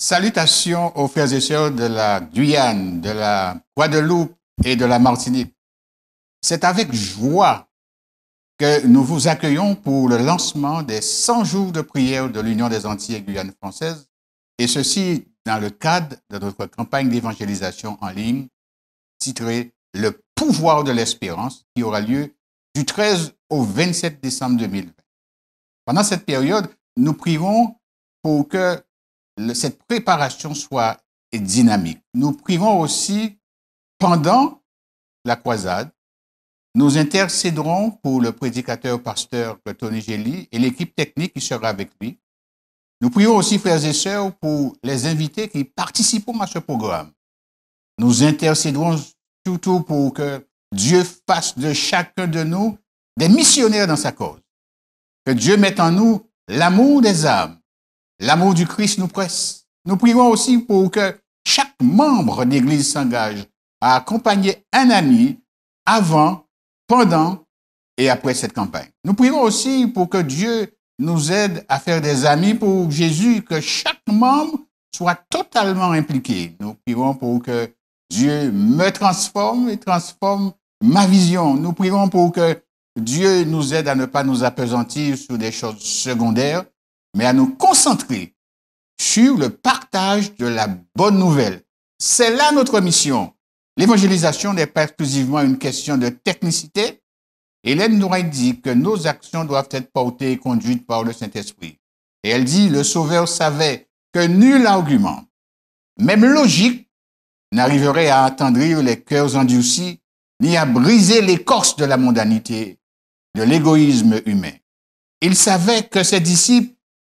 Salutations aux frères et sœurs de la Guyane, de la Guadeloupe et de la Martinique. C'est avec joie que nous vous accueillons pour le lancement des 100 jours de prière de l'Union des Antilles et Guyane française, et ceci dans le cadre de notre campagne d'évangélisation en ligne titrée « Le pouvoir de l'espérance » qui aura lieu du 13 au 27 décembre 2020. Pendant cette période, nous prierons pour que cette préparation soit dynamique. Nous prierons aussi pendant la croisade. Nous intercéderons pour le prédicateur pasteur Tony Gély et l'équipe technique qui sera avec lui. Nous prions aussi, frères et sœurs, pour les invités qui participeront à ce programme. Nous intercéderons surtout pour que Dieu fasse de chacun de nous des missionnaires dans sa cause. Que Dieu mette en nous l'amour des âmes. L'amour du Christ nous presse. Nous prions aussi pour que chaque membre d'Église s'engage à accompagner un ami avant, pendant et après cette campagne. Nous prions aussi pour que Dieu nous aide à faire des amis pour Jésus, que chaque membre soit totalement impliqué. Nous prions pour que Dieu me transforme et transforme ma vision. Nous prions pour que Dieu nous aide à ne pas nous appesantir sur des choses secondaires, mais à nous concentrer sur le partage de la bonne nouvelle. C'est là notre mission. L'évangélisation n'est pas exclusivement une question de technicité. Hélène nous a dit que nos actions doivent être portées et conduites par le Saint-Esprit. Et elle dit, le Sauveur savait que nul argument, même logique, n'arriverait à attendrir les cœurs endurcis, ni à briser l'écorce de la mondanité, de l'égoïsme humain. Il savait que ses disciples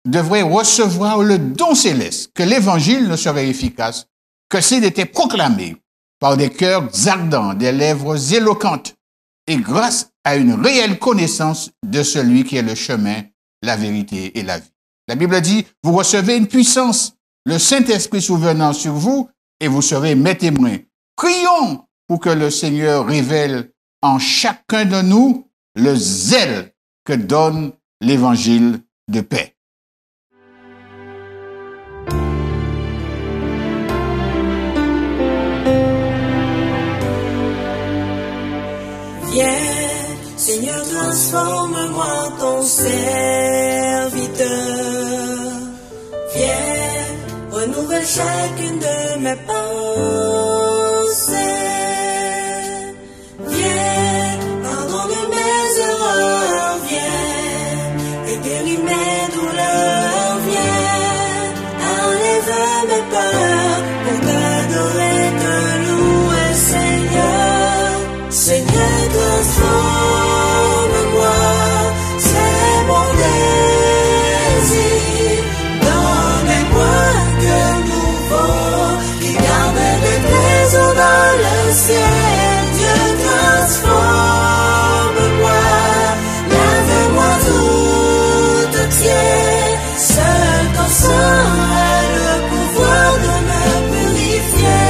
devraient recevoir le don céleste, que l'évangile ne serait efficace que s'il était proclamé par des cœurs ardents, des lèvres éloquentes, et grâce à une réelle connaissance de celui qui est le chemin, la vérité et la vie. La Bible dit, vous recevez une puissance, le Saint-Esprit survenant sur vous, et vous serez mes témoins. Prions pour que le Seigneur révèle en chacun de nous le zèle que donne l'évangile de paix. Viens, Seigneur, transforme-moi ton serviteur. Viens, renouvelle chacune de mes pensées. Viens, pardonne mes erreurs. Viens, et guéris mes douleurs. Viens, enlève mes peurs pour t'adorer, te louer, Seigneur. Seigneur, transforme-moi, c'est mon désir. Donne-moi un cœur nouveau qui garde les trésors dans le ciel. Dieu, transforme-moi, lave-moi tout entier. Seul ton sang a le pouvoir de me purifier.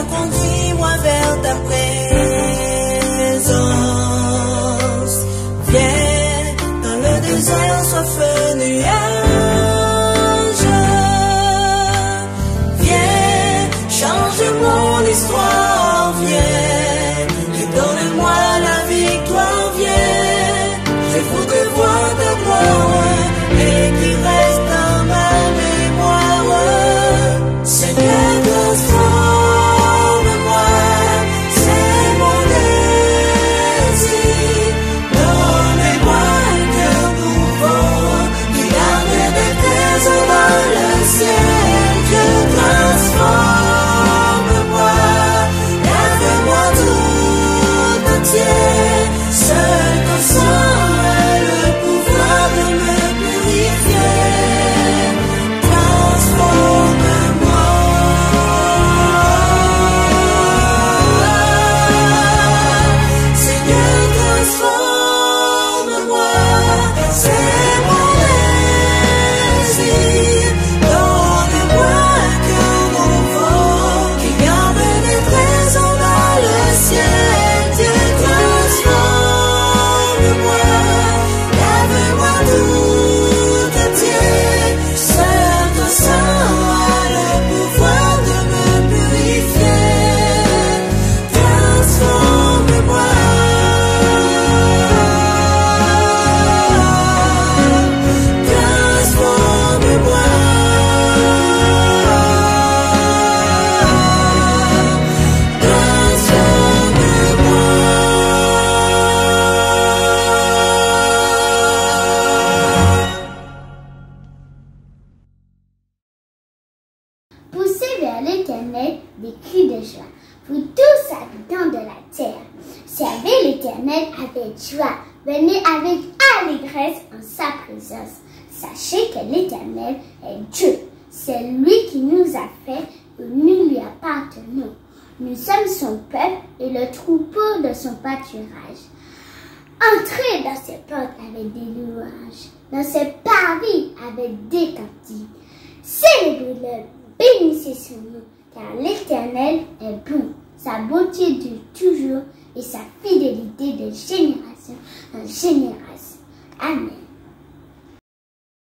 Conduis-moi vers ta présence. Viens dans le désert, sois feu nuage. Viens, change mon histoire. Viens, et donne-moi la victoire. Viens, je voudrais voir ta gloire et qui reste dans ma mémoire. Seigneur, transforme des cris de joie. Vous tous habitants de la terre, servez l'Éternel avec joie, venez avec allégresse en sa présence. Sachez que l'Éternel est Dieu, c'est lui qui nous a fait et nous lui appartenons. Nous sommes son peuple et le troupeau de son pâturage. Entrez dans ses portes avec des louanges, dans ses parvis avec des cantiques. Célébrez-le, bénissez son nom, car l'Éternel est bon. Sa bonté dure toujours et sa fidélité de génération en génération. Amen.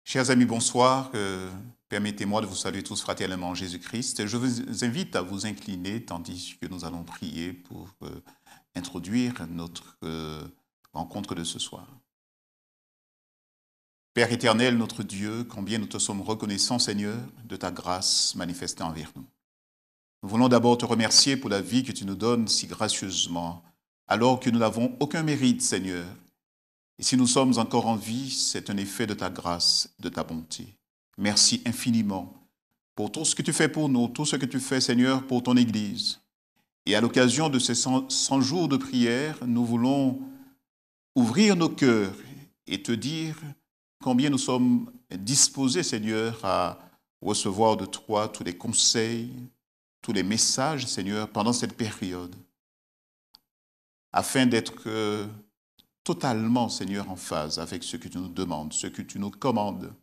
Chers amis, bonsoir. Permettez-moi de vous saluer tous fraternellement en Jésus-Christ. Je vous invite à vous incliner tandis que nous allons prier pour introduire notre rencontre de ce soir. Père éternel, notre Dieu, combien nous te sommes reconnaissants, Seigneur, de ta grâce manifestée envers nous. Nous voulons d'abord te remercier pour la vie que tu nous donnes si gracieusement, alors que nous n'avons aucun mérite, Seigneur. Et si nous sommes encore en vie, c'est un effet de ta grâce, de ta bonté. Merci infiniment pour tout ce que tu fais pour nous, tout ce que tu fais, Seigneur, pour ton Église. Et à l'occasion de ces 100 jours de prière, nous voulons ouvrir nos cœurs et te dire combien nous sommes disposés, Seigneur, à recevoir de toi tous les conseils, tous les messages, Seigneur, pendant cette période, afin d'être totalement, Seigneur, en phase avec ce que tu nous demandes, ce que tu nous commandes.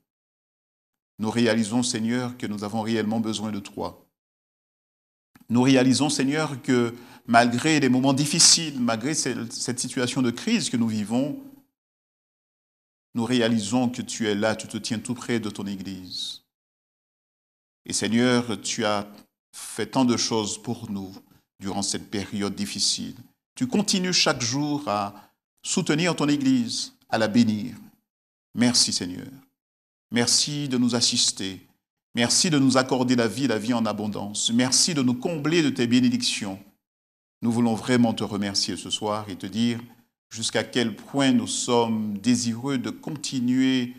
Nous réalisons, Seigneur, que nous avons réellement besoin de toi. Nous réalisons, Seigneur, que malgré les moments difficiles, malgré cette situation de crise que nous vivons, nous réalisons que tu es là, tu te tiens tout près de ton Église. Et Seigneur, tu as fait tant de choses pour nous durant cette période difficile. Tu continues chaque jour à soutenir ton Église, à la bénir. Merci Seigneur. Merci de nous assister. Merci de nous accorder la vie en abondance. Merci de nous combler de tes bénédictions. Nous voulons vraiment te remercier ce soir et te dire jusqu'à quel point nous sommes désireux de continuer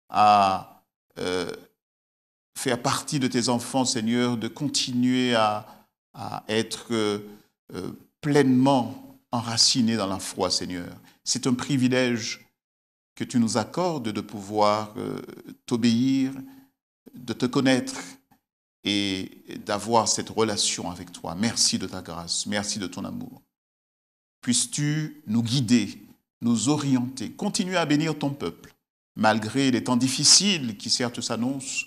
à faire partie de tes enfants, Seigneur, de continuer à être pleinement enracinés dans la foi, Seigneur. C'est un privilège que tu nous accordes de pouvoir t'obéir, de te connaître et d'avoir cette relation avec toi. Merci de ta grâce, merci de ton amour. Puisses-tu nous guider, nous orienter, continuer à bénir ton peuple, malgré les temps difficiles qui certes s'annoncent,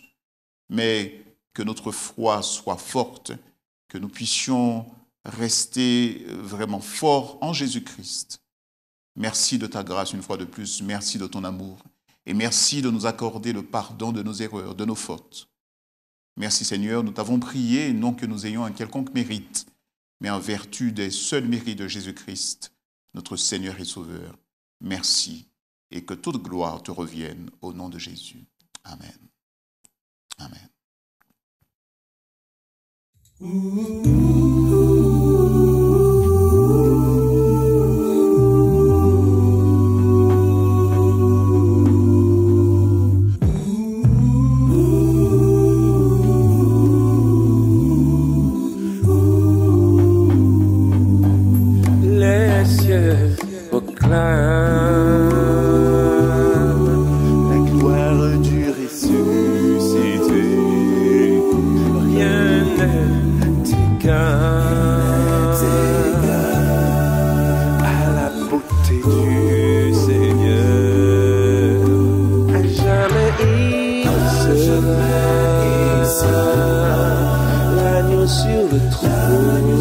mais que notre foi soit forte, que nous puissions rester vraiment forts en Jésus-Christ. Merci de ta grâce une fois de plus, merci de ton amour et merci de nous accorder le pardon de nos erreurs, de nos fautes. Merci Seigneur, nous t'avons prié, non que nous ayons un quelconque mérite, mais en vertu des seuls mérites de Jésus-Christ, notre Seigneur et Sauveur. Merci et que toute gloire te revienne au nom de Jésus. Amen. Amen. La gloire du ressuscité, rien n'est égal à la beauté du Seigneur. À jamais il sera l'agneau sur le trône,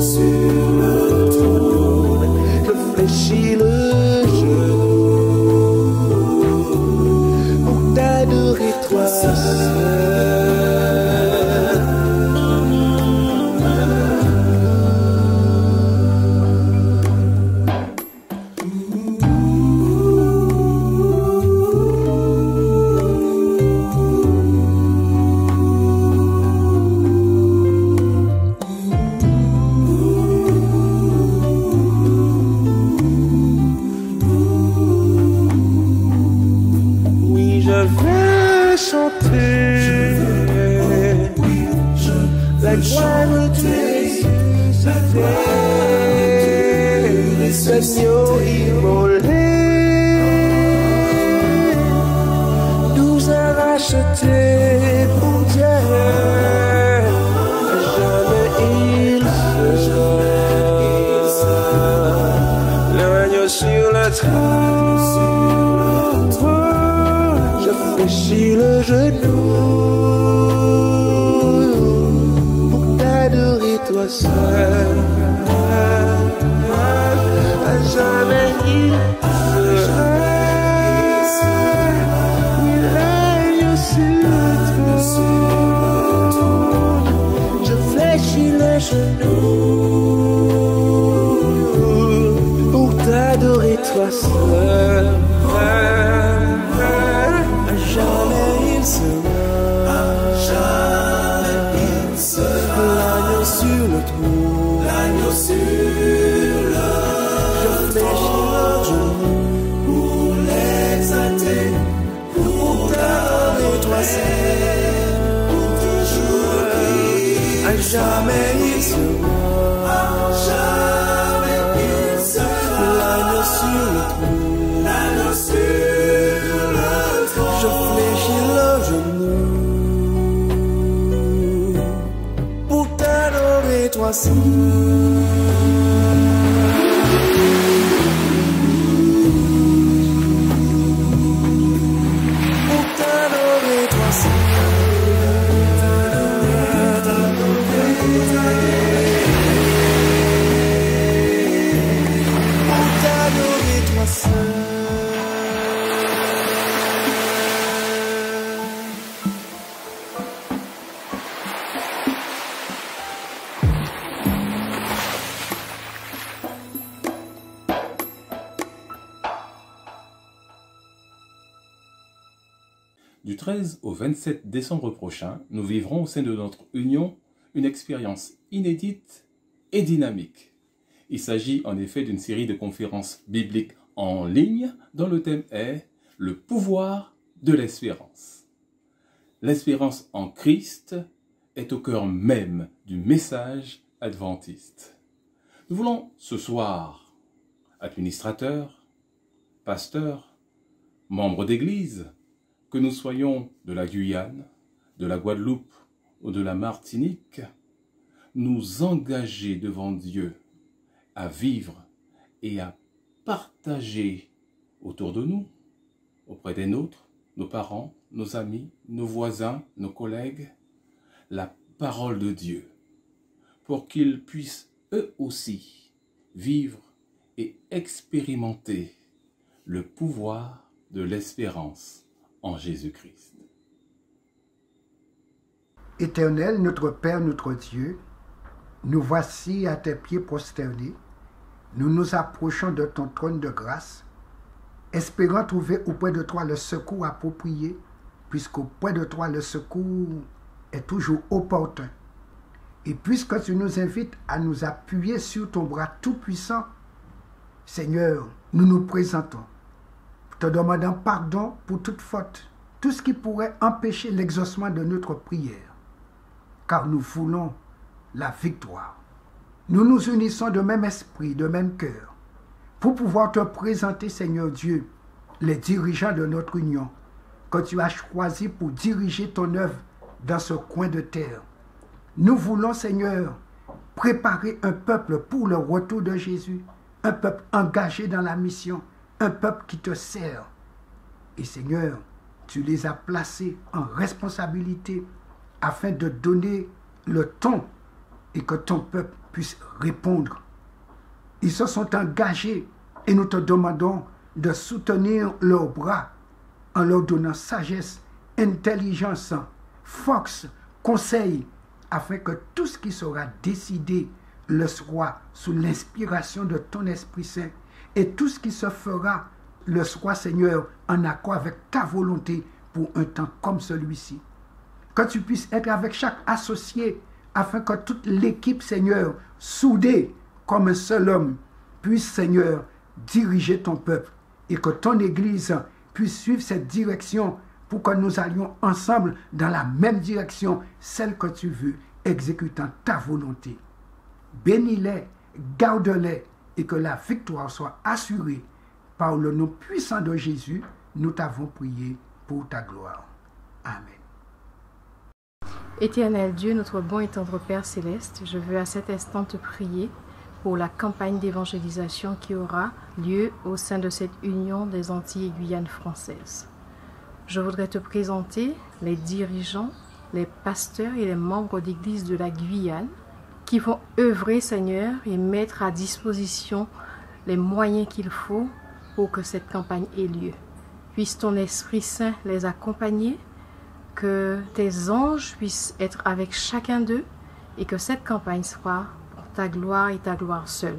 que fléchit le toi seul. l'agneau immolé nous a rachetés pour Dieu. Jamais il sera l'agneau sur le trône. Je fléchis le genou pour t'adorer toi seul. Jamais il sera l'agneau sur le trône. Je fléchis le genou pour t'adorer toi seul. Jamais il sera l'agneau sur le trône. L'agneau sur le trône. Pour l'exalter, pour t'adorer toi seul, pour toujours prier. Jamais il sera l'agneau sur le trône. L'agneau sur le trône. Je fléchis le genou pour t'adorer toi seul. Du 13 au 27 décembre prochain, nous vivrons au sein de notre union une expérience inédite et dynamique. Il s'agit en effet d'une série de conférences bibliques en ligne dont le thème est « Le pouvoir de l'espérance ». L'espérance en Christ est au cœur même du message adventiste. Nous voulons ce soir, administrateurs, pasteurs, membres d'église, que nous soyons de la Guyane, de la Guadeloupe ou de la Martinique, nous engager devant Dieu à vivre et à partager autour de nous, auprès des nôtres, nos parents, nos amis, nos voisins, nos collègues, la parole de Dieu, pour qu'ils puissent eux aussi vivre et expérimenter le pouvoir de l'espérance en Jésus-Christ. Éternel, notre Père, notre Dieu, nous voici à tes pieds prosternés. Nous nous approchons de ton trône de grâce, espérant trouver auprès de toi le secours approprié, puisqu'auprès de toi le secours est toujours opportun. Et puisque tu nous invites à nous appuyer sur ton bras tout-puissant, Seigneur, nous nous présentons, te demandant pardon pour toute faute, tout ce qui pourrait empêcher l'exaucement de notre prière, car nous voulons la victoire. Nous nous unissons de même esprit, de même cœur, pour pouvoir te présenter, Seigneur Dieu, les dirigeants de notre union, que tu as choisis pour diriger ton œuvre dans ce coin de terre. Nous voulons, Seigneur, préparer un peuple pour le retour de Jésus, un peuple engagé dans la mission, un peuple qui te sert. Et Seigneur, tu les as placés en responsabilité afin de donner le ton et que ton peuple puisse répondre. Ils se sont engagés et nous te demandons de soutenir leurs bras en leur donnant sagesse, intelligence, force, conseil, afin que tout ce qui sera décidé le soit sous l'inspiration de ton Esprit Saint et tout ce qui se fera le soit, Seigneur, en accord avec ta volonté pour un temps comme celui-ci. Que tu puisses être avec chaque associé afin que toute l'équipe, Seigneur, soudée comme un seul homme, puisse, Seigneur, diriger ton peuple et que ton Église puisse suivre cette direction pour que nous allions ensemble dans la même direction, celle que tu veux, exécutant ta volonté. Bénis-les, garde-les et que la victoire soit assurée par le nom puissant de Jésus. Nous t'avons prié pour ta gloire. Amen. Éternel Dieu, notre bon et tendre Père céleste, je veux à cet instant te prier pour la campagne d'évangélisation qui aura lieu au sein de cette union des Antilles et Guyane françaises. Je voudrais te présenter les dirigeants, les pasteurs et les membres d'église de la Guyane qui vont œuvrer, Seigneur, et mettre à disposition les moyens qu'il faut pour que cette campagne ait lieu. Puisse ton Esprit Saint les accompagner, que tes anges puissent être avec chacun d'eux et que cette campagne soit pour ta gloire et ta gloire seule.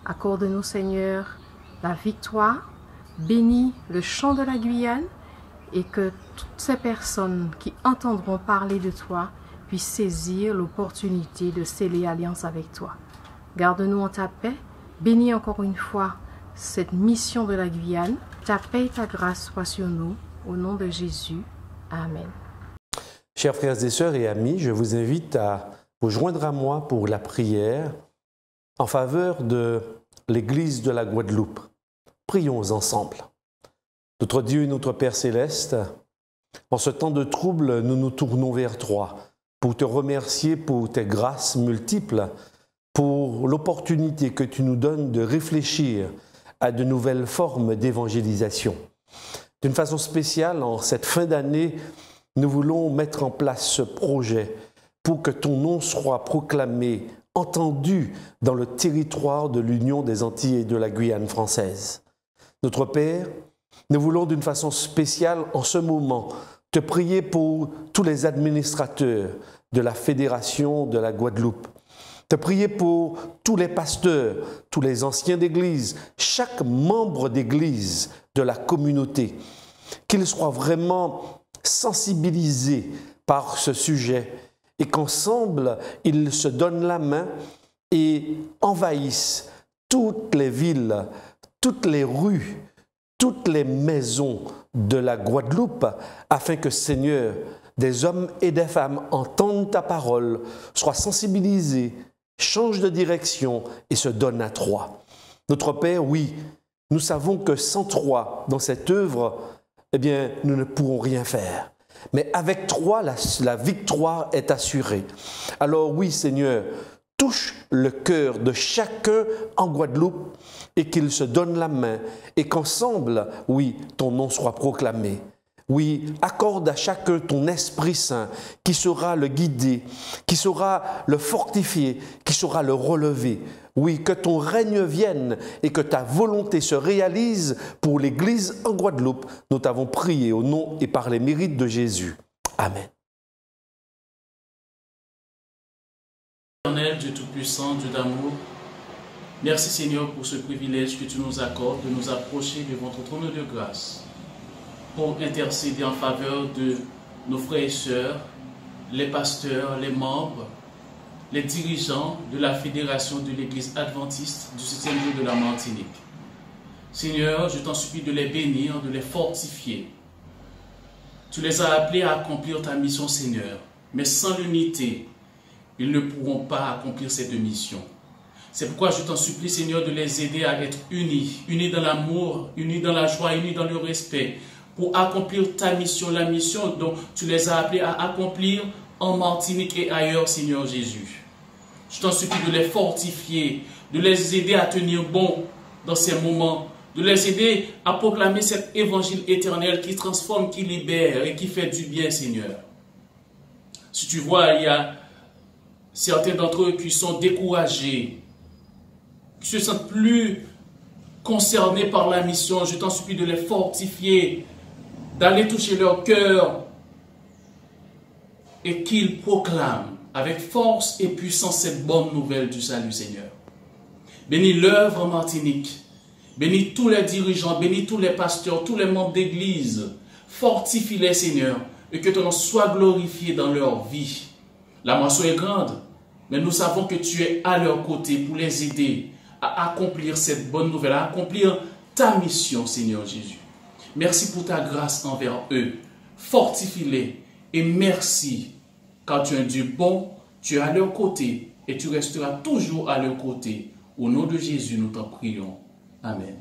Accorde-nous, Seigneur, la victoire, bénis le chant de la Guyane et que toutes ces personnes qui entendront parler de toi puissent saisir l'opportunité de sceller alliance avec toi. Garde-nous en ta paix, bénis encore une fois cette mission de la Guyane. Ta paix et ta grâce soient sur nous, au nom de Jésus. Amen. Chers frères et sœurs et amis, je vous invite à vous joindre à moi pour la prière en faveur de l'Église de la Guadeloupe. Prions ensemble. Notre Dieu et notre Père céleste, en ce temps de trouble, nous nous tournons vers toi pour te remercier pour tes grâces multiples, pour l'opportunité que tu nous donnes de réfléchir à de nouvelles formes d'évangélisation. D'une façon spéciale, en cette fin d'année, nous voulons mettre en place ce projet pour que ton nom soit proclamé, entendu dans le territoire de l'Union des Antilles et de la Guyane française. Notre Père, nous voulons d'une façon spéciale en ce moment te prier pour tous les administrateurs de la Fédération de la Guadeloupe, te prier pour tous les pasteurs, tous les anciens d'église, chaque membre d'église de la communauté, qu'ils soient vraiment sensibilisés par ce sujet et qu'ensemble, ils se donnent la main et envahissent toutes les villes, toutes les rues, toutes les maisons de la Guadeloupe, afin que, Seigneur, des hommes et des femmes entendent ta parole, soient sensibilisés, changent de direction et se donnent à toi. Notre Père, oui, nous savons que sans toi, dans cette œuvre, eh bien, nous ne pourrons rien faire. Mais avec toi, la victoire est assurée. Alors oui, Seigneur, touche le cœur de chacun en Guadeloupe et qu'il se donne la main et qu'ensemble, oui, ton nom soit proclamé. Oui, accorde à chacun ton Esprit Saint qui saura le guider, qui saura le fortifier, qui saura le relever. Oui, que ton règne vienne et que ta volonté se réalise pour l'Église en Guadeloupe. Nous t'avons prié au nom et par les mérites de Jésus. Amen. Éternel, Dieu Tout-Puissant, Dieu d'amour, merci Seigneur pour ce privilège que tu nous accordes de nous approcher de votre trône de grâce pour intercéder en faveur de nos frères et sœurs, les pasteurs, les membres, les dirigeants de la Fédération de l'Église adventiste du 7e jour de la Martinique. Seigneur, je t'en supplie de les bénir, de les fortifier. Tu les as appelés à accomplir ta mission, Seigneur, mais sans l'unité, ils ne pourront pas accomplir cette mission. C'est pourquoi je t'en supplie, Seigneur, de les aider à être unis, unis dans l'amour, unis dans la joie, unis dans le respect, pour accomplir ta mission, la mission dont tu les as appelés à accomplir en Martinique et ailleurs, Seigneur Jésus. Je t'en supplie de les fortifier, de les aider à tenir bon dans ces moments, de les aider à proclamer cet évangile éternel qui transforme, qui libère et qui fait du bien, Seigneur. Si tu vois, il y a certains d'entre eux qui sont découragés, qui ne se sentent plus concernés par la mission, je t'en supplie de les fortifier, d'aller toucher leur cœur et qu'ils proclament avec force et puissance cette bonne nouvelle du salut, Seigneur. Bénis l'œuvre en Martinique, bénis tous les dirigeants, bénis tous les pasteurs, tous les membres d'église, fortifie-les, Seigneur, et que ton nom soit glorifié dans leur vie. La moisson est grande, mais nous savons que tu es à leur côté pour les aider à accomplir cette bonne nouvelle, à accomplir ta mission, Seigneur Jésus. Merci pour ta grâce envers eux. Fortifie-les et merci, car tu es un Dieu bon, tu es à leur côté et tu resteras toujours à leur côté. Au nom de Jésus, nous t'en prions. Amen.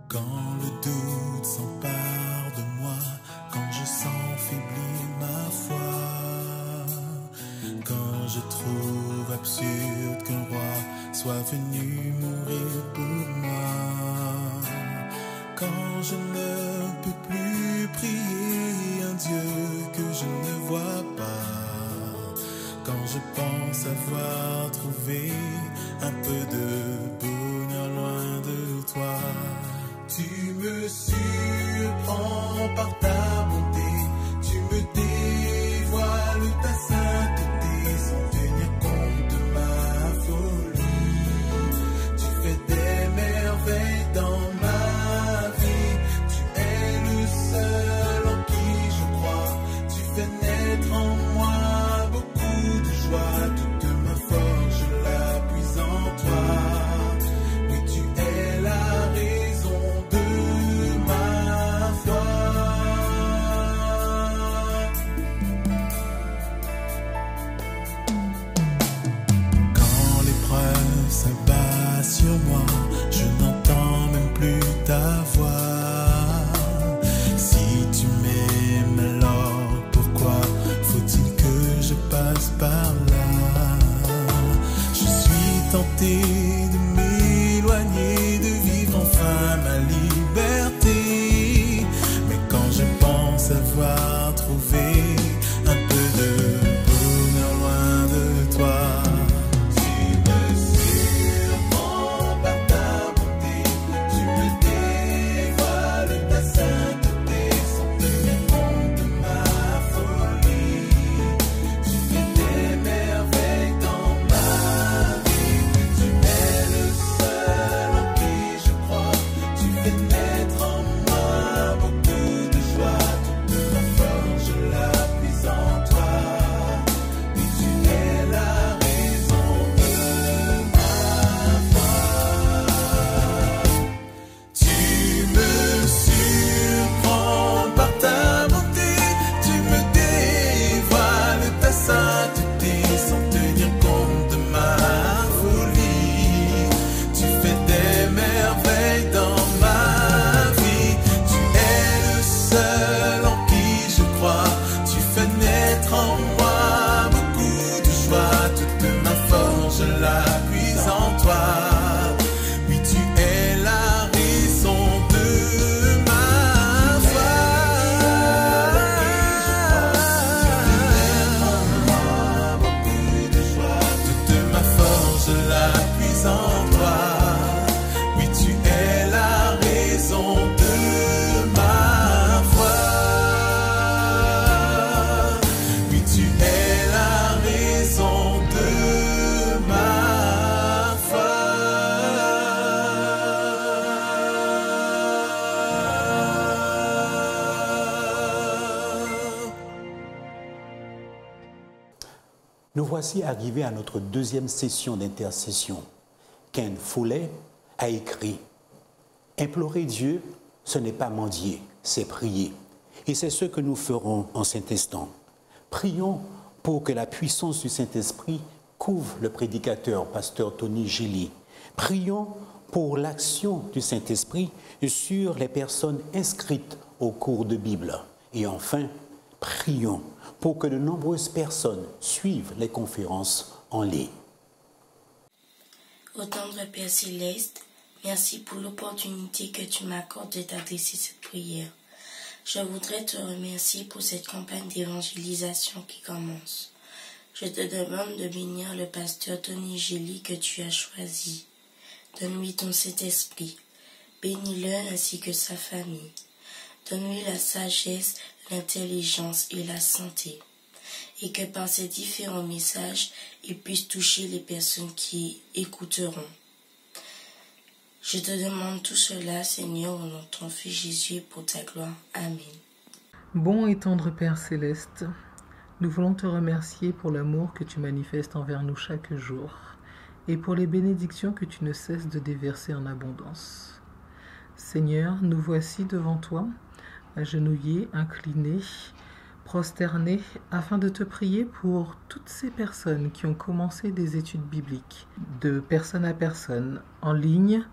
Quand le doute s'empare de moi, quand je sens faiblir ma foi, quand je trouve absurde qu'un roi soit venu mourir pour moi, quand je ne peux plus prier un Dieu que je ne vois pas, quand je pense avoir trouvé un peu de bonheur loin de toi, tu me surprends par ta bonté, tu me dévoiles ta sainteté sans tenir compte de ma folie. Tu fais des merveilles dans ma vie, tu es le seul en qui je crois. Tu fais naître en moi beaucoup de joie, toute ma force je la puise en toi. Oui, tu es la raison de ma foi. Quand l'épreuve s'abat sur moi, je n'entends même plus ta voix. Si tu m'aimes, alors pourquoi faut-il que je passe par là? Je suis tenté de m'éloigner, de vivre enfin ma liberté. Mais quand je pense avoir trouvé un peu de bonheur loin de toi, tu me surprends par ta bonté, tu me dévoiles ta sainteté sans tenir compte de ma folie. Tu fais des merveilles dans ma vie, tu es le seul en qui je crois. Tu fais naître en moi beaucoup de joie, toute ma force je la puise en toi. Oui, tu es la raison de ma foi. Tu me surprends par ta bonté, tu me dévoiles ta sainteté sans tenir compte de ma folie. Tu fais des merveilles dans ma vie, tu es le seul en qui je crois. Tu fais naître en moi beaucoup de joie, toute ma force je la puise en toi. Oui, tu es la raison de ma foi. Beaucoup de joie, toute ma force je la puise en toi. Oui, tu es la raison de ma foi. Oui, tu es la raison de ma foi. Nous voici arrivés à notre deuxième session d'intercession. Ken Follett a écrit « Implorer Dieu, ce n'est pas mendier, c'est prier. » Et c'est ce que nous ferons en cet instant. Prions pour que la puissance du Saint-Esprit couvre le prédicateur, pasteur Tony Gély. Prions pour l'action du Saint-Esprit sur les personnes inscrites au cours de Bible. Et enfin, prions pour que de nombreuses personnes suivent les conférences en ligne. Ô tendre Père Céleste, merci pour l'opportunité que tu m'accordes de t'adresser cette prière. Je voudrais te remercier pour cette campagne d'évangélisation qui commence. Je te demande de bénir le pasteur Tony Gély que tu as choisi. Donne-lui ton Saint-Esprit. Bénis-le ainsi que sa famille. Donne-lui la sagesse, l'intelligence et la santé. Et que par ces différents messages, il puisse toucher les personnes qui écouteront. Je te demande tout cela, Seigneur, au nom de ton Fils Jésus, pour ta gloire. Amen. Bon et tendre Père Céleste, nous voulons te remercier pour l'amour que tu manifestes envers nous chaque jour. et pour les bénédictions que tu ne cesses de déverser en abondance. Seigneur, nous voici devant toi, agenouillés, inclinés, prosternés, afin de te prier pour toutes ces personnes qui ont commencé des études bibliques, de personne à personne, en ligne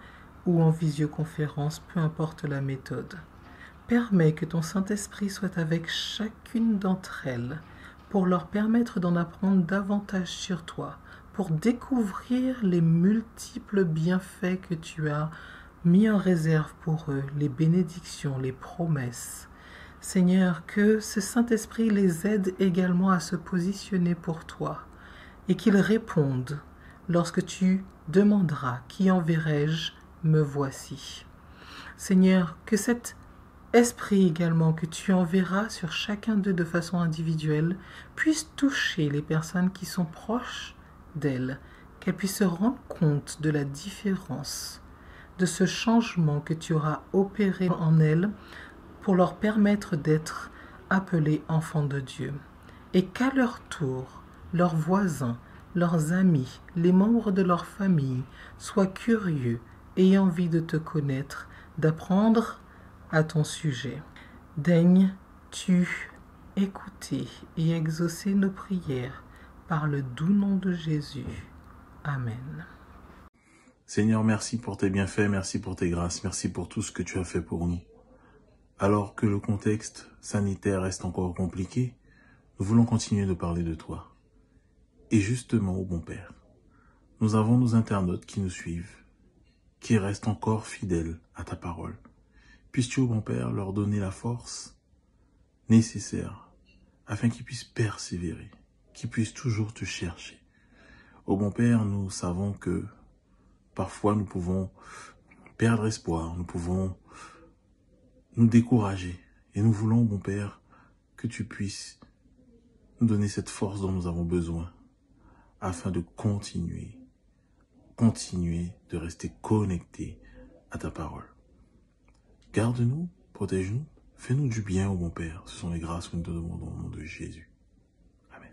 ou en visioconférence, peu importe la méthode. Permets que ton Saint-Esprit soit avec chacune d'entre elles pour leur permettre d'en apprendre davantage sur toi, pour découvrir les multiples bienfaits que tu as mis en réserve pour eux, les bénédictions, les promesses. Seigneur, que ce Saint-Esprit les aide également à se positionner pour toi et qu'ils répondent lorsque tu demanderas « Qui enverrai-je ? Me voici ». Seigneur, que cet esprit également que tu enverras sur chacun d'eux de façon individuelle puisse toucher les personnes qui sont proches d'elles, qu'elles puissent se rendre compte de la différence, de ce changement que tu auras opéré en elles pour leur permettre d'être appelés enfants de Dieu, et qu'à leur tour, leurs voisins, leurs amis, les membres de leur famille soient curieux, ayant envie de te connaître, d'apprendre à ton sujet. Daignes-tu écouter et exaucer nos prières par le doux nom de Jésus. Amen. Seigneur, merci pour tes bienfaits, merci pour tes grâces, merci pour tout ce que tu as fait pour nous. Alors que le contexte sanitaire reste encore compliqué, nous voulons continuer de parler de toi. Et justement, ô bon Père, nous avons nos internautes qui nous suivent, qui restent encore fidèles à ta parole. Puisses-tu, ô bon Père, leur donner la force nécessaire afin qu'ils puissent persévérer, qu'ils puissent toujours te chercher. Ô bon Père, nous savons que parfois nous pouvons perdre espoir, nous pouvons nous décourager. Et nous voulons, bon Père, que tu puisses nous donner cette force dont nous avons besoin afin de continuer de rester connectés à ta parole. Garde-nous, protège-nous, fais-nous du bien, ô bon Père. Ce sont les grâces que nous te demandons au nom de Jésus. Amen.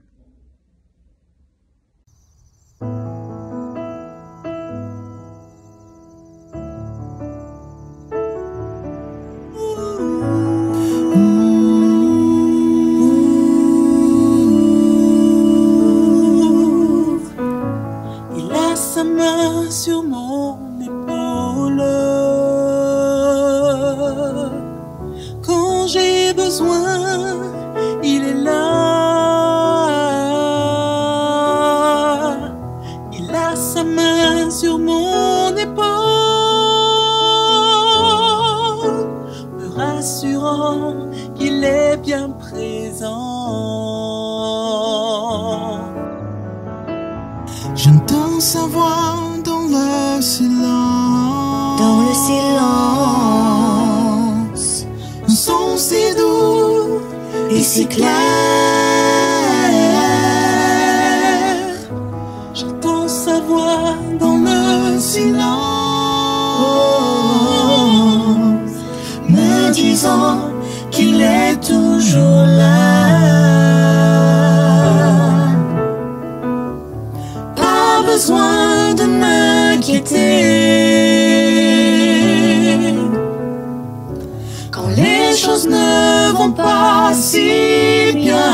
Sur mon épaule, quand j'ai besoin, il est là. Il a sa main sur mon épaule, me rassurant qu'il est bien présent. J'entends sa voix dans le silence. Dans le silence. Un son si doux et si clair. J'entends sa voix dans le silence, me disant qu'il est toujours là. Besoin de m'inquiéter quand les choses ne vont pas si bien.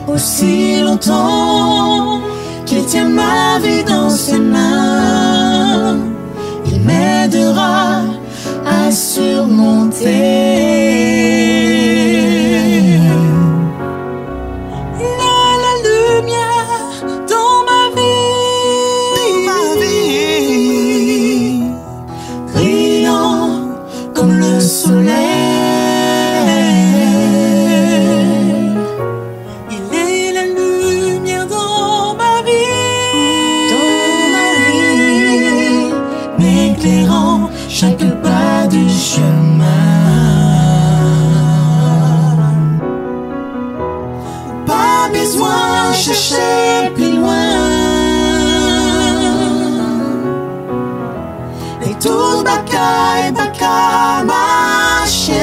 Aussi longtemps qu'il tient ma vie dans ses mains, il m'aidera à surmonter. Chercher plus loin et tout baka marcher.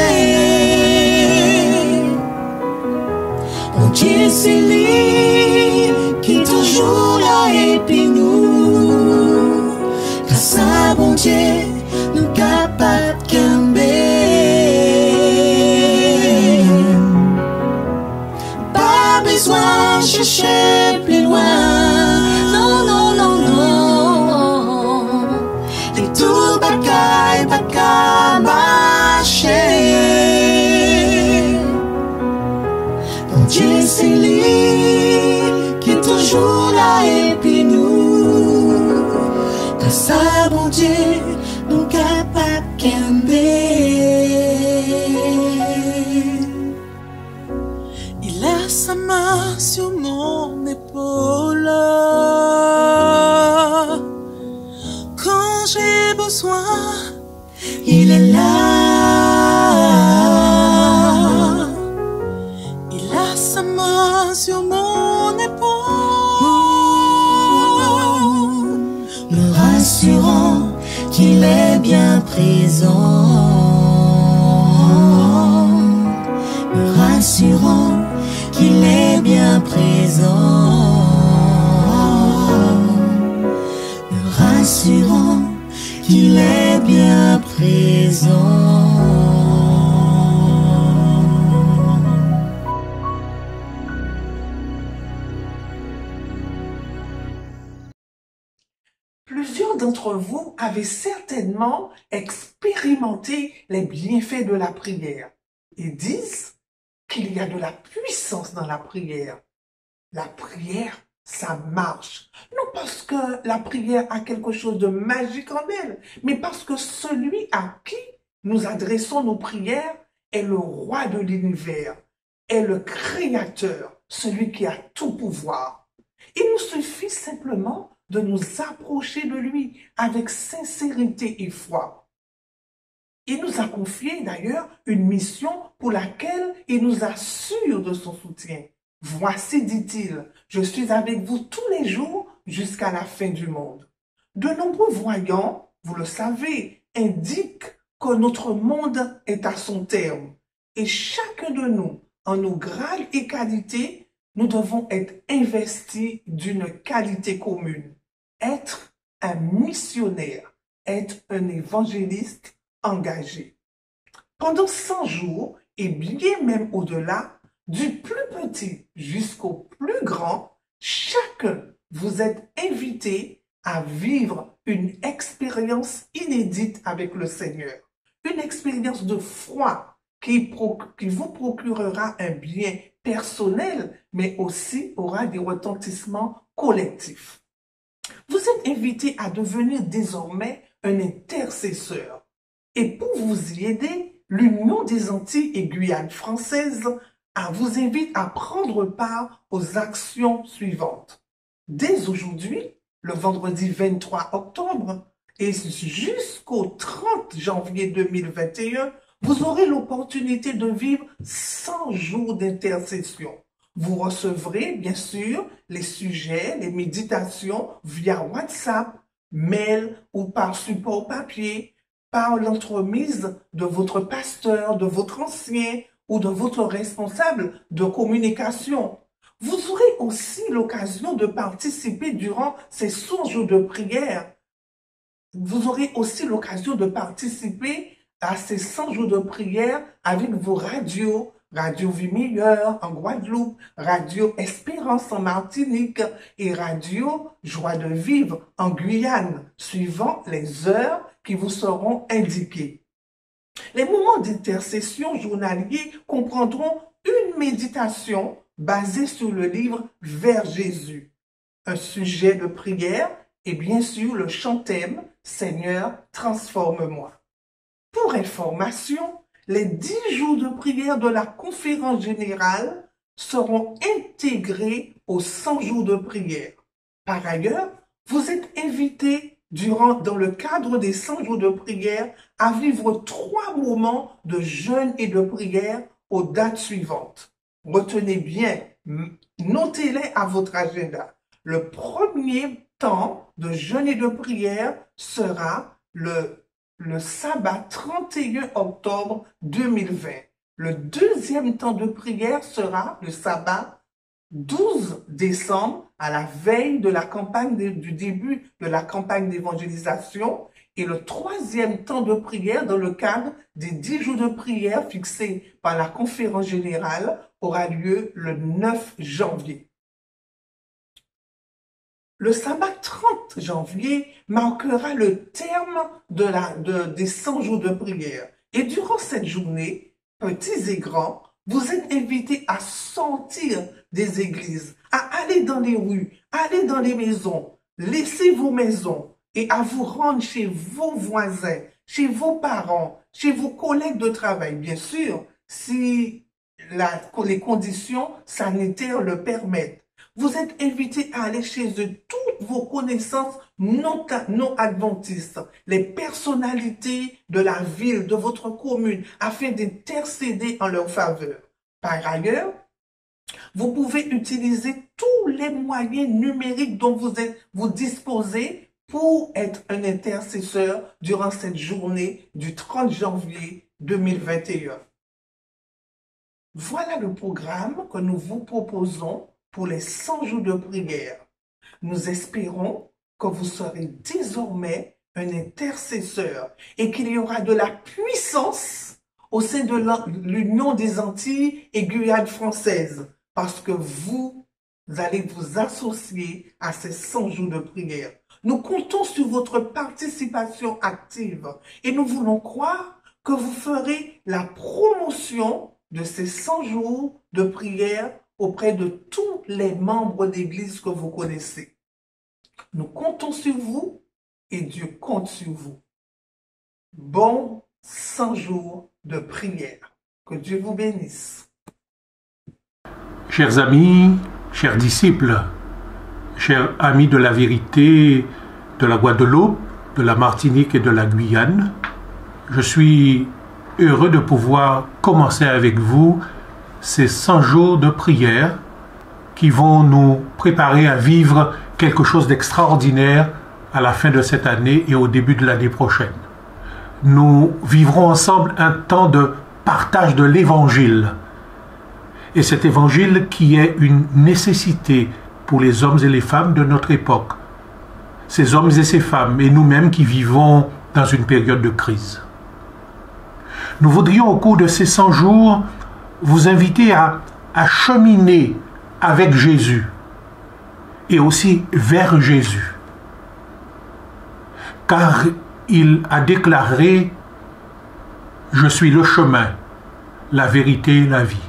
Mon Dieu, c'est lui qui te bon Dieu, nous capables camber. Pas besoin de chercher plus loin. Non, non, non, non. Les tout bagailles, bagailles marcher. Bon Dieu, c'est lui qui est toujours là et puis nous. Dans ça, bon Dieu, nous capables camber. Il a sa main sur mon épaule. Quand j'ai besoin, il est là. Il a sa main sur mon épaule, me rassurant qu'il est bien présent, me rassurant qu'il est bien présent, me rassurant qu'il est bien présent. Plusieurs d'entre vous avez certainement expérimenté les bienfaits de la prière et disent qu'il y a de la puissance dans la prière. La prière, ça marche. Non parce que la prière a quelque chose de magique en elle, mais parce que celui à qui nous adressons nos prières est le roi de l'univers, est le créateur, celui qui a tout pouvoir. Il nous suffit simplement de nous approcher de lui avec sincérité et foi. Il nous a confié d'ailleurs une mission pour laquelle il nous assure de son soutien. Voici, dit-il, je suis avec vous tous les jours jusqu'à la fin du monde. De nombreux voyants, vous le savez, indiquent que notre monde est à son terme. Et chacun de nous, en nos grades et qualités, nous devons être investis d'une qualité commune. Être un missionnaire, être un évangéliste engagé. Pendant 100 jours, et bien même au-delà, du plus petit jusqu'au plus grand, chacun vous êtes invité à vivre une expérience inédite avec le Seigneur. Une expérience de foi qui vous procurera un bien personnel, mais aussi aura des retentissements collectifs. Vous êtes invité à devenir désormais un intercesseur. Et pour vous y aider, l'Union des Antilles et Guyane françaises vous invite à prendre part aux actions suivantes. Dès aujourd'hui, le vendredi 23 octobre et jusqu'au 30 janvier 2021, vous aurez l'opportunité de vivre 100 jours d'intercession. Vous recevrez, bien sûr, les sujets, les méditations via WhatsApp, mail ou par support papier, par l'entremise de votre pasteur, de votre ancien ou de votre responsable de communication. Vous aurez aussi l'occasion de participer durant ces 100 jours de prière. Vous aurez aussi l'occasion de participer à ces 100 jours de prière avec vos radios, Radio Vie Meilleure en Guadeloupe, Radio Espérance en Martinique et Radio Joie de Vivre en Guyane, suivant les heures qui vous seront indiquées. Les moments d'intercession journaliers comprendront une méditation basée sur le livre Vers Jésus, un sujet de prière et bien sûr le chant-thème Seigneur, transforme-moi. Pour information, les 10 jours de prière de la conférence générale seront intégrés aux 100 jours de prière. Par ailleurs, vous êtes invités dans le cadre des 100 jours de prière à vivre 3 moments de jeûne et de prière aux dates suivantes. Retenez bien, notez-les à votre agenda. Le premier temps de jeûne et de prière sera le sabbat 31 octobre 2020. Le deuxième temps de prière sera le sabbat 12 décembre, à la veille de la campagne du début de la campagne d'évangélisation. Et le troisième temps de prière dans le cadre des 10 jours de prière fixés par la conférence générale aura lieu le 9 janvier. Le sabbat 30 janvier marquera le terme des 100 jours de prière. Et durant cette journée, petits et grands, vous êtes invités à sortir des églises, à aller dans les rues, aller dans les maisons, laisser vos maisons et à vous rendre chez vos voisins, chez vos parents, chez vos collègues de travail, bien sûr, si les conditions sanitaires le permettent. Vous êtes invités à aller chez eux, toutes vos connaissances non adventistes, les personnalités de la ville, de votre commune, afin d'intercéder en leur faveur. Par ailleurs, vous pouvez utiliser tous les moyens numériques dont vous disposez pour être un intercesseur durant cette journée du 30 janvier 2021. Voilà le programme que nous vous proposons pour les 100 jours de prière. Nous espérons que vous serez désormais un intercesseur et qu'il y aura de la puissance au sein de l'Union des Antilles et Guyane française parce que vous allez vous associer à ces 100 jours de prière. Nous comptons sur votre participation active et nous voulons croire que vous ferez la promotion de ces 100 jours de prière auprès de tous les membres d'église que vous connaissez. Nous comptons sur vous et Dieu compte sur vous. Bon 100 jours de prière. Que Dieu vous bénisse. Chers amis, chers disciples, chers amis de la vérité de la Guadeloupe, de la Martinique et de la Guyane, je suis heureux de pouvoir commencer avec vous ces 100 jours de prière qui vont nous préparer à vivre quelque chose d'extraordinaire à la fin de cette année et au début de l'année prochaine. Nous vivrons ensemble un temps de partage de l'Évangile. Et cet Évangile qui est une nécessité pour les hommes et les femmes de notre époque. Ces hommes et ces femmes et nous-mêmes qui vivons dans une période de crise. Nous voudrions au cours de ces 100 jours vous inviter à cheminer avec Jésus et aussi vers Jésus. Car il a déclaré « Je suis le chemin, la vérité et la vie ».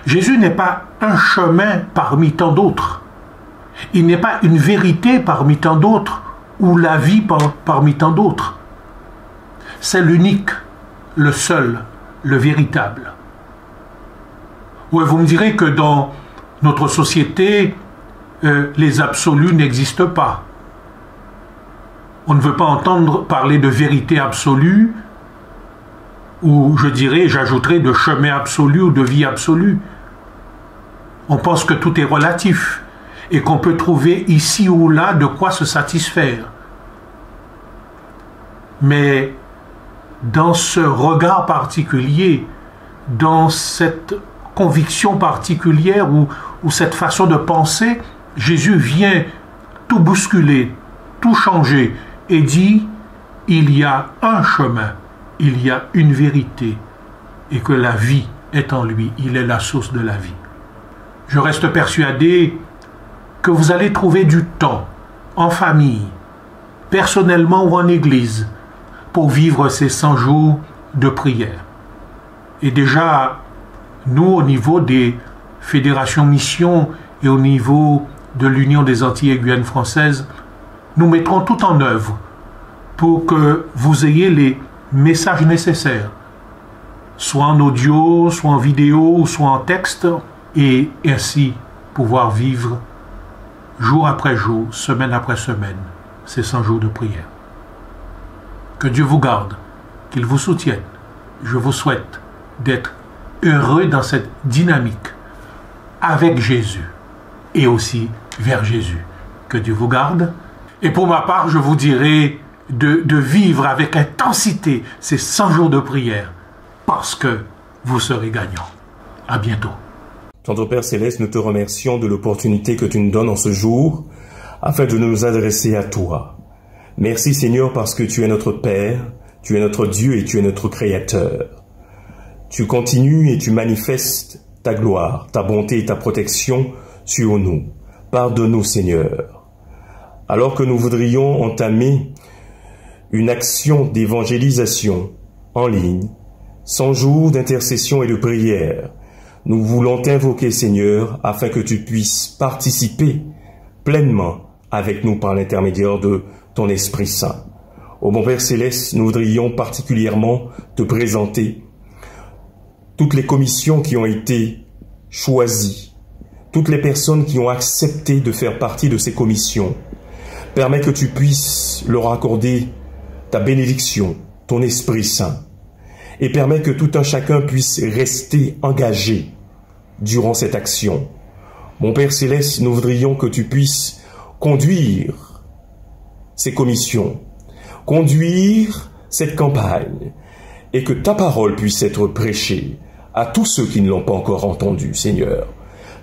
Jésus n'est pas un chemin parmi tant d'autres. Il n'est pas une vérité parmi tant d'autres ou la vie parmi tant d'autres. C'est l'unique, le seul, le véritable. Ouais, vous me direz que dans notre société, les absolus n'existent pas. On ne veut pas entendre parler de vérité absolue, ou j'ajouterais de chemin absolu ou de vie absolue. On pense que tout est relatif et qu'on peut trouver ici ou là de quoi se satisfaire. Mais dans ce regard particulier, dans cette conviction particulière ou cette façon de penser, Jésus vient tout bousculer, tout changer et dit « Il y a un chemin, il y a une vérité et que la vie est en lui, il est la source de la vie. » Je reste persuadé que vous allez trouver du temps, en famille, personnellement ou en église, pour vivre ces 100 jours de prière. Et déjà, nous, au niveau des fédérations mission et au niveau de l'Union des Antilles et Guyane française, nous mettrons tout en œuvre pour que vous ayez les messages nécessaires, soit en audio, soit en vidéo, soit en texte, et ainsi pouvoir vivre jour après jour, semaine après semaine, ces 100 jours de prière. Que Dieu vous garde, qu'il vous soutienne. Je vous souhaite d'être heureux dans cette dynamique avec Jésus et aussi vers Jésus. Que Dieu vous garde. Et pour ma part, je vous dirai de vivre avec intensité ces 100 jours de prière parce que vous serez gagnant. À bientôt. Tendre Père Céleste, nous te remercions de l'opportunité que tu nous donnes en ce jour afin de nous adresser à toi. Merci Seigneur parce que tu es notre Père, tu es notre Dieu et tu es notre Créateur. Tu continues et tu manifestes ta gloire, ta bonté et ta protection sur nous. Pardonne-nous Seigneur. Alors que nous voudrions entamer une action d'évangélisation en ligne, 100 jours d'intercession et de prière, nous voulons t'invoquer Seigneur afin que tu puisses participer pleinement avec nous par l'intermédiaire de ton Esprit Saint. Ô mon Père Céleste, nous voudrions particulièrement te présenter toutes les commissions qui ont été choisies, toutes les personnes qui ont accepté de faire partie de ces commissions. Permets que tu puisses leur accorder ta bénédiction, ton Esprit Saint, et permets que tout un chacun puisse rester engagé durant cette action. Mon Père Céleste, nous voudrions que tu puisses conduire ces commissions, conduire cette campagne, et que ta parole puisse être prêchée à tous ceux qui ne l'ont pas encore entendue, Seigneur.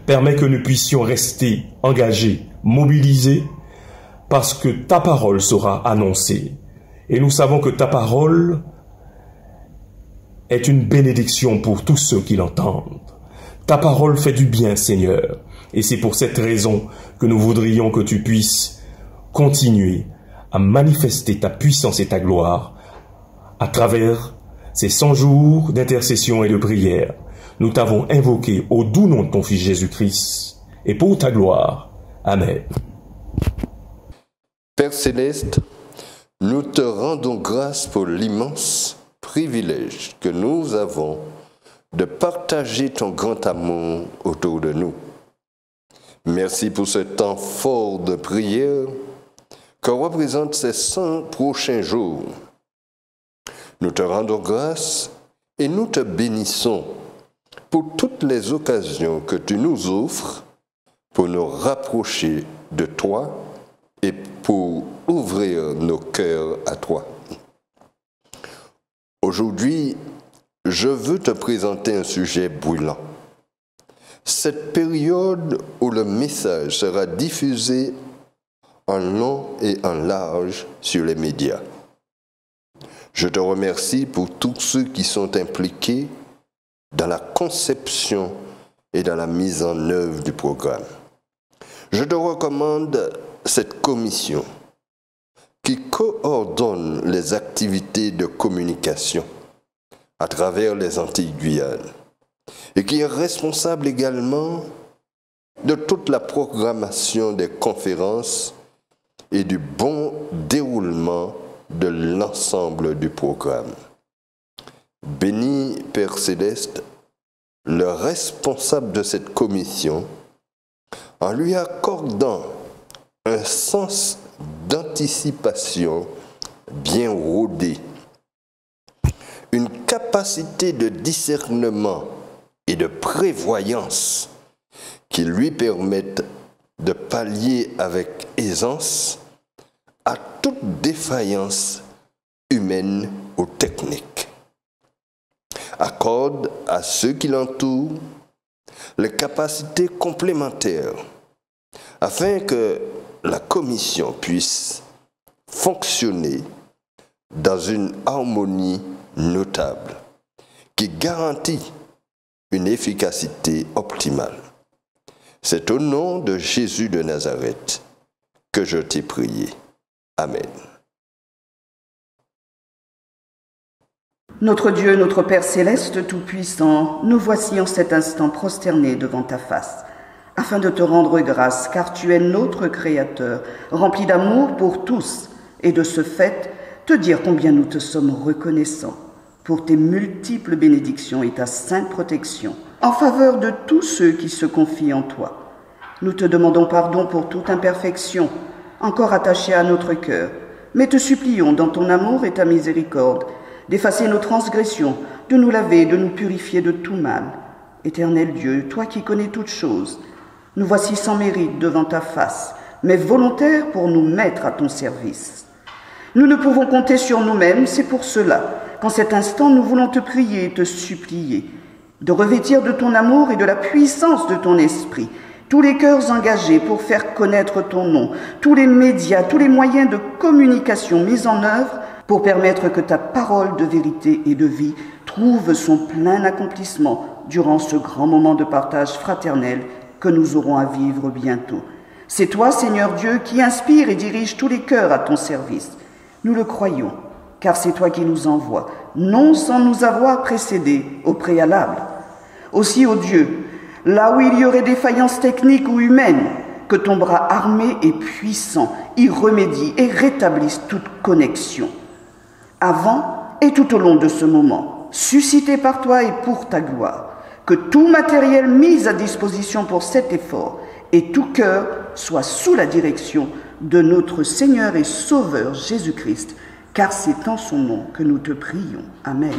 Permets que nous puissions rester engagés, mobilisés, parce que ta parole sera annoncée. Et nous savons que ta parole est une bénédiction pour tous ceux qui l'entendent. Ta parole fait du bien, Seigneur. Et c'est pour cette raison que nous voudrions que tu puisses continuer à manifester ta puissance et ta gloire à travers ces 100 jours d'intercession et de prière. Nous t'avons invoqué au doux nom de ton Fils Jésus-Christ et pour ta gloire. Amen. Père Céleste, nous te rendons grâce pour l'immense privilège que nous avons de partager ton grand amour autour de nous. Merci pour ce temps fort de prière que représentent ces 100 prochains jours. Nous te rendons grâce et nous te bénissons pour toutes les occasions que tu nous offres pour nous rapprocher de toi et pour ouvrir nos cœurs à toi. Aujourd'hui, je veux te présenter un sujet brûlant. Cette période où le message sera diffusé en long et en large sur les médias. Je te remercie pour tous ceux qui sont impliqués dans la conception et dans la mise en œuvre du programme. Je te recommande cette commission qui coordonne les activités de communication à travers les Antilles-Guyane et qui est responsable également de toute la programmation des conférences et du bon déroulement de l'ensemble du programme. Bénis, Père Céleste, le responsable de cette commission en lui accordant un sens d'anticipation bien rodé, une capacité de discernement et de prévoyance qui lui permettent de pallier avec aisance à toute défaillance humaine ou technique. Accorde à ceux qui l'entourent les capacités complémentaires afin que la commission puisse fonctionner dans une harmonie notable qui garantit une efficacité optimale. C'est au nom de Jésus de Nazareth que je t'ai prié. Amen. Notre Dieu, notre Père céleste tout-puissant, nous voici en cet instant prosternés devant ta face, afin de te rendre grâce, car tu es notre Créateur, rempli d'amour pour tous, et de ce fait, te dire combien nous te sommes reconnaissants pour tes multiples bénédictions et ta sainte protection en faveur de tous ceux qui se confient en toi. Nous te demandons pardon pour toute imperfection, encore attachée à notre cœur, mais te supplions dans ton amour et ta miséricorde d'effacer nos transgressions, de nous laver, de nous purifier de tout mal. Éternel Dieu, toi qui connais toutes choses, nous voici sans mérite devant ta face, mais volontaires pour nous mettre à ton service. Nous ne pouvons compter sur nous-mêmes, c'est pour cela qu'en cet instant nous voulons te prier et te supplier de revêtir de ton amour et de la puissance de ton esprit tous les cœurs engagés pour faire connaître ton nom, tous les médias, tous les moyens de communication mis en œuvre pour permettre que ta parole de vérité et de vie trouve son plein accomplissement durant ce grand moment de partage fraternel que nous aurons à vivre bientôt. C'est toi, Seigneur Dieu, qui inspire et dirige tous les cœurs à ton service. Nous le croyons, car c'est toi qui nous envoies, non sans nous avoir précédés au préalable. Aussi, ô Dieu, là où il y aurait des faillances techniques ou humaines, que ton bras armé et puissant y remédie et rétablisse toute connexion. Avant et tout au long de ce moment, suscité par toi et pour ta gloire, que tout matériel mis à disposition pour cet effort et tout cœur soit sous la direction de notre Seigneur et Sauveur Jésus-Christ, car c'est en son nom que nous te prions. Amen.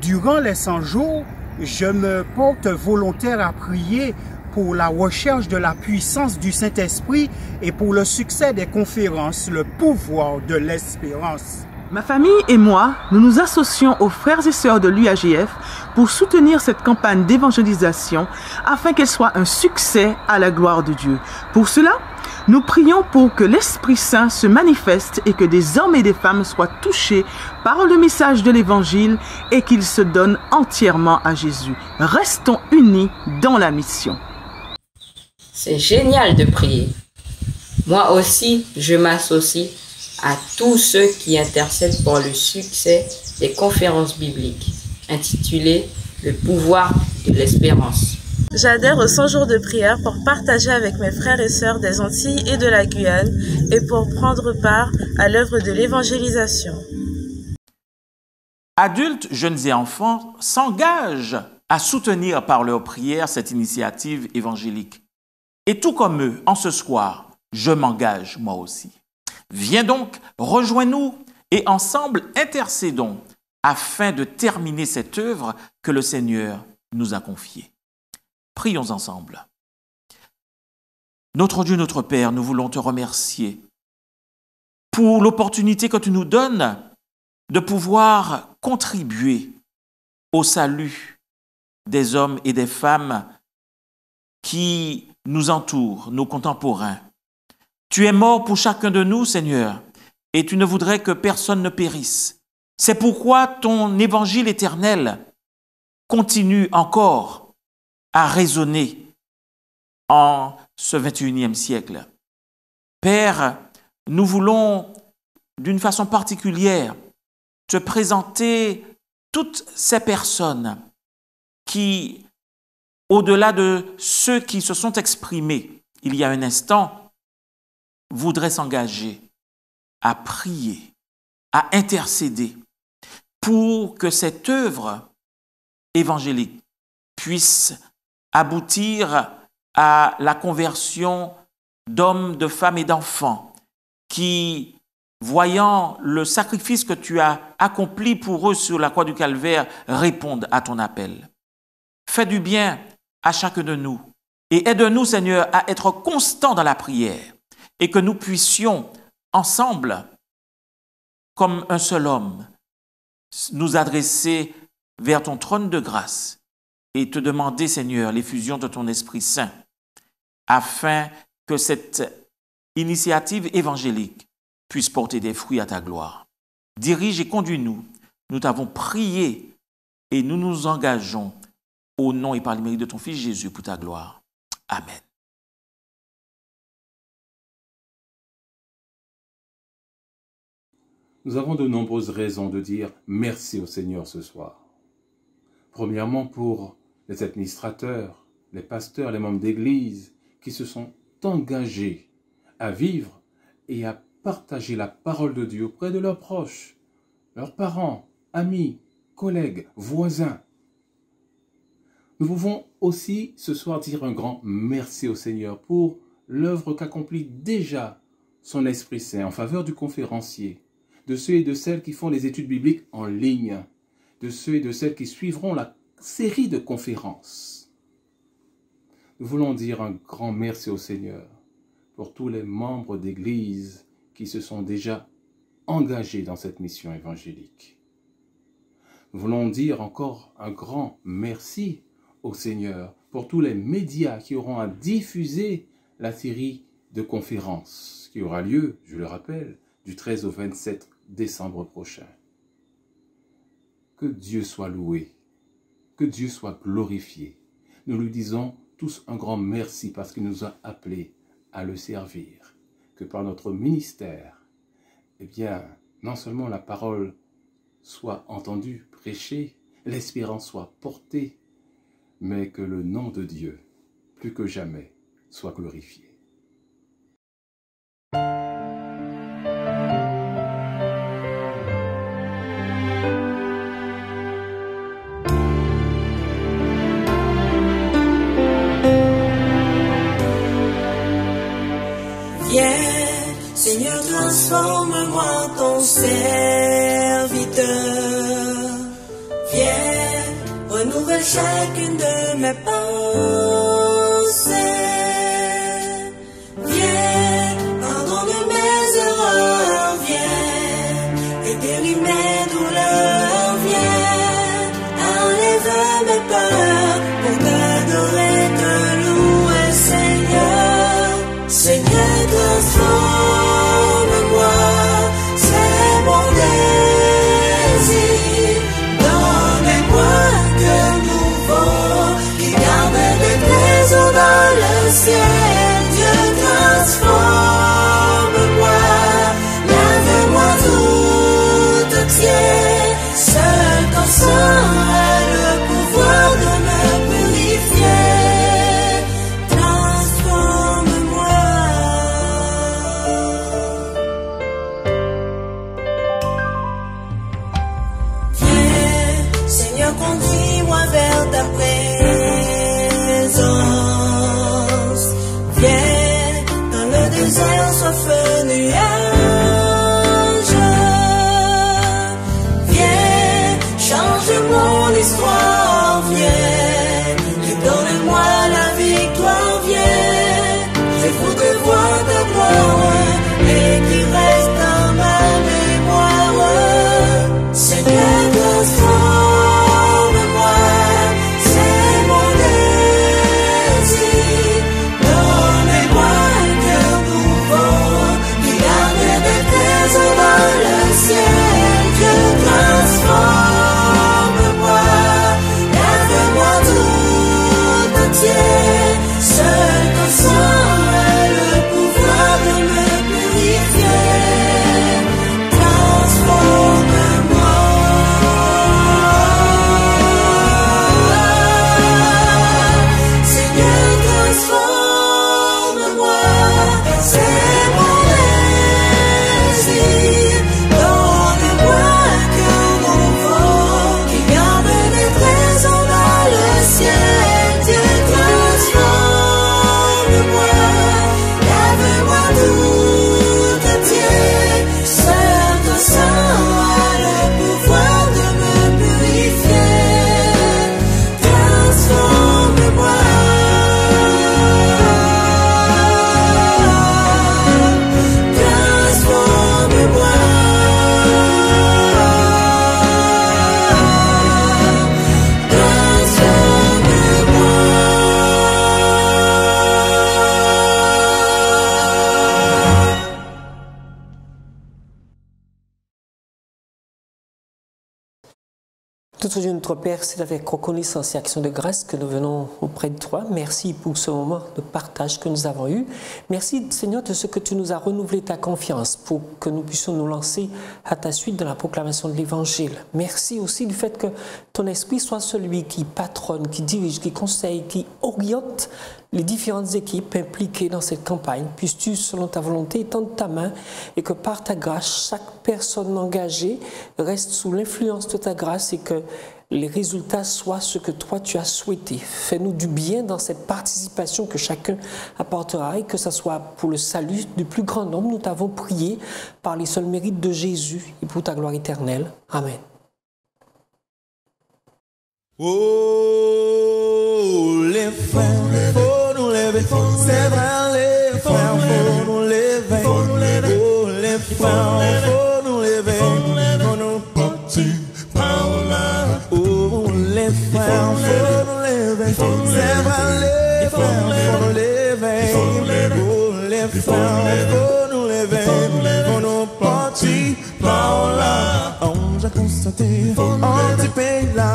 Durant les 100 jours, je me porte volontaire à prier pour la recherche de la puissance du Saint-Esprit et pour le succès des conférences, le pouvoir de l'espérance. Ma famille et moi, nous nous associons aux frères et sœurs de l'UAGF pour soutenir cette campagne d'évangélisation afin qu'elle soit un succès à la gloire de Dieu. Pour cela, nous prions pour que l'Esprit Saint se manifeste et que des hommes et des femmes soient touchés par le message de l'Évangile et qu'ils se donnent entièrement à Jésus. Restons unis dans la mission. C'est génial de prier. Moi aussi, je m'associe à tous ceux qui intercèdent pour le succès des conférences bibliques, intitulées « Le pouvoir de l'espérance ». J'adhère aux 100 jours de prière pour partager avec mes frères et sœurs des Antilles et de la Guyane et pour prendre part à l'œuvre de l'évangélisation. Adultes, jeunes et enfants s'engagent à soutenir par leur prière cette initiative évangélique. Et tout comme eux, en ce soir, je m'engage moi aussi. Viens donc, rejoins-nous et ensemble intercédons afin de terminer cette œuvre que le Seigneur nous a confiée. Prions ensemble. Notre Dieu, notre Père, nous voulons te remercier pour l'opportunité que tu nous donnes de pouvoir contribuer au salut des hommes et des femmes qui nous entourent, nos contemporains. Tu es mort pour chacun de nous, Seigneur, et tu ne voudrais que personne ne périsse. C'est pourquoi ton évangile éternel continue encore à résonner en ce 21e siècle. Père, nous voulons d'une façon particulière te présenter toutes ces personnes qui, au-delà de ceux qui se sont exprimés il y a un instant, voudraient s'engager à prier, à intercéder pour que cette œuvre évangélique puisse aboutir à la conversion d'hommes, de femmes et d'enfants qui, voyant le sacrifice que tu as accompli pour eux sur la croix du Calvaire, répondent à ton appel. Fais du bien à chacun de nous et aide-nous, Seigneur, à être constants dans la prière et que nous puissions ensemble, comme un seul homme, nous adresser vers ton trône de grâce et te demander, Seigneur, l'effusion de ton Esprit Saint, afin que cette initiative évangélique puisse porter des fruits à ta gloire. Dirige et conduis-nous. Nous t'avons prié et nous nous engageons au nom et par le mérite de ton Fils Jésus pour ta gloire. Amen. Nous avons de nombreuses raisons de dire merci au Seigneur ce soir. Premièrement, pour les administrateurs, les pasteurs, les membres d'église qui se sont engagés à vivre et à partager la parole de Dieu auprès de leurs proches, leurs parents, amis, collègues, voisins. Nous pouvons aussi ce soir dire un grand merci au Seigneur pour l'œuvre qu'accomplit déjà son Esprit Saint en faveur du conférencier, de ceux et de celles qui font les études bibliques en ligne, de ceux et de celles qui suivront la série de conférences. Nous voulons dire un grand merci au Seigneur pour tous les membres d'Église qui se sont déjà engagés dans cette mission évangélique. Nous voulons dire encore un grand merci au Seigneur pour tous les médias qui auront à diffuser la série de conférences qui aura lieu, je le rappelle, du 13 au 27 décembre prochain. Que Dieu soit loué, que Dieu soit glorifié. Nous lui disons tous un grand merci parce qu'il nous a appelés à le servir. Que par notre ministère, eh bien, non seulement la parole soit entendue, prêchée, l'espérance soit portée, mais que le nom de Dieu, plus que jamais, soit glorifié. Viens, Seigneur, transforme-moi ton serviteur. Viens, renouvelle chacune de mes pensées. Viens, pardonne mes erreurs. Viens, et guéris mes douleurs. Viens, enlève mes peurs pour t'adorer, te louer, Seigneur. Seigneur, transforme-moi, c'est mon désir. Donne-moi un cœur nouveau qui garde des trésors dans le ciel. Dieu, transforme-moi, lave-moi tout entier. Seul ton sang a le pouvoir de me purifier. Transforme-moi. Seigneur, conduis-moi vers ta présence. Viens, dans le désert, sois feu nuage. Viens, change mon histoire. Viens, et donne-moi la victoire. Viens, je voudrais voir ta gloire et qui reste dans ma mémoire. Seigneur, transforme-moi, c'est mon désir. Donne-moi un cœur nouveau qui garde des trésors dans le ciel. Dieu, transforme-moi, lave-moi tout entier. Seul ton sang a le pouvoir de me purifier. Transforme-moi. Tout Dieu notre Père, c'est avec reconnaissance et action de grâce que nous venons auprès de toi. Merci pour ce moment de partage que nous avons eu. Merci Seigneur de ce que tu nous as renouvelé ta confiance pour que nous puissions nous lancer à ta suite dans la proclamation de l'Évangile. Merci aussi du fait que ton esprit soit celui qui patronne, qui dirige, qui conseille, qui oriente les différentes équipes impliquées dans cette campagne. Puisses-tu, selon ta volonté, étendre ta main et que par ta grâce, chaque personne engagée reste sous l'influence de ta grâce et que les résultats soient ce que toi tu as souhaité. Fais-nous du bien dans cette participation que chacun apportera et que ce soit pour le salut du plus grand nombre. Nous t'avons prié par les seuls mérites de Jésus et pour ta gloire éternelle. Amen. Oh, les frères, faut nous lever, c'est vrai, les frères, faut nous lever, oh, les partir par là. Oh, les frères, faut nous lever. C'est vrai, les frères, faut nous lever. Oh, les frères, faut nous lever. Faut nous partir par là. Oh, j'ai constaté, on dit pays là.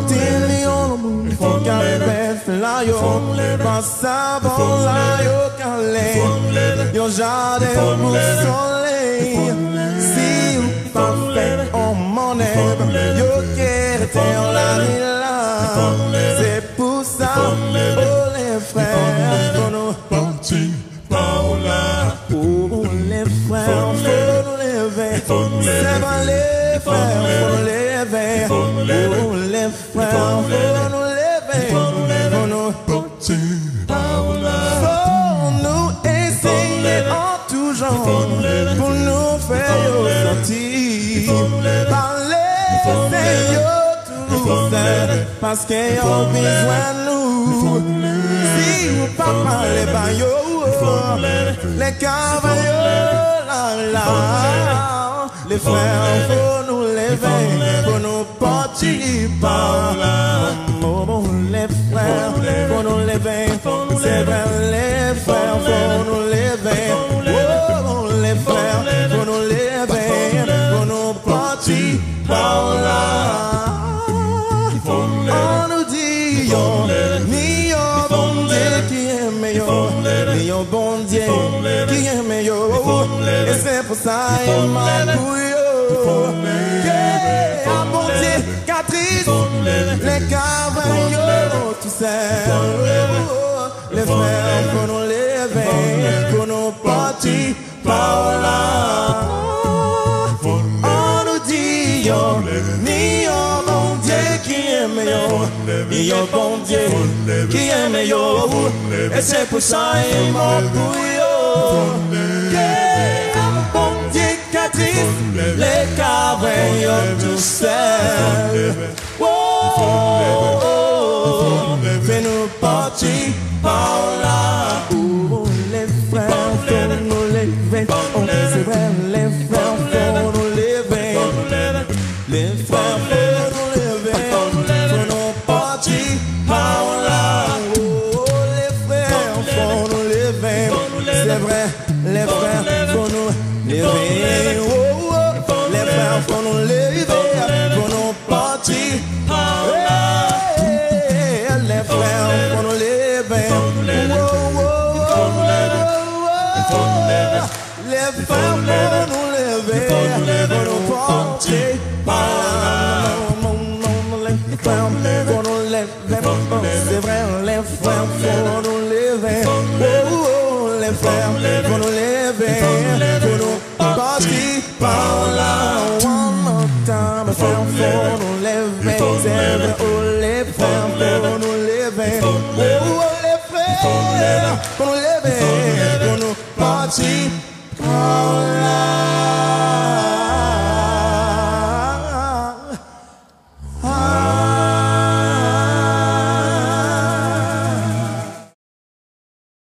Des millions de monde, faut qu'elle pète là, yo. Passe avant là, yo, calé. Yo, jardin pour soleil. Si ou pas fait, on m'en aime. Yo, qu'elle terre la vie là. C'est pour ça, oh, les frères, faut nous partir par là. Oh, les frères, faut nous lever. C'est pas les frères, faut nous lever. Oh, les frères, faut nous lever. Faut nous partir par là. Faut nous essayer en tout genre pour nous faire sortir. Parler, c'est yo tout seul parce qu'il y a besoin de nous. Si vous pas parler, bah yo, les cavaliers, là, là. Les frères, faut nous lever, faut nous partir par là. Oh, les frères, faut nous lever, c'est vrai, les frères, faut nous lever. Oh, les frères, faut nous lever, faut nous partir par là. On nous dit, yo, ni yo, bon Dieu qui est meilleur, ni yo, bon Dieu qui est meilleur. Et c'est pour ça, il m'a pour yo. Yeah, bon Dieu, Catrice, les cavaliers, tout ça. Les frères, faut nous lever, faut nous partir par là. On nous dit, yo, ni yo, bon Dieu qui est meilleur, ni yo, bon Dieu qui est meilleur. Et c'est pour ça, il m'a pour yo. Yeah, bon Dieu, Catrice, les cavaliers, tout seuls. Fais-nous partir par là. Oh, les frères, faut nous lever. Oh, c'est vrai, les frères, faut nous lever. Les frères, faut nous lever. Faut nous partir par là. Oh, les frères, faut nous lever. C'est vrai, les frères, faut nous lever. Oh, les frères, faut nous lever. Faut nous partir par là. Les frères, faut nous lever. Les frères, faut nous lever. Faut nous partir par là. Les frères, faut nous lever. C'est vrai, les frères, faut nous lever. Les frères, faut nous lever. Faut nous partir par là. One more time, les frères, faut nous lever. C'est vrai, les frères, faut nous lever. Les frères, faut nous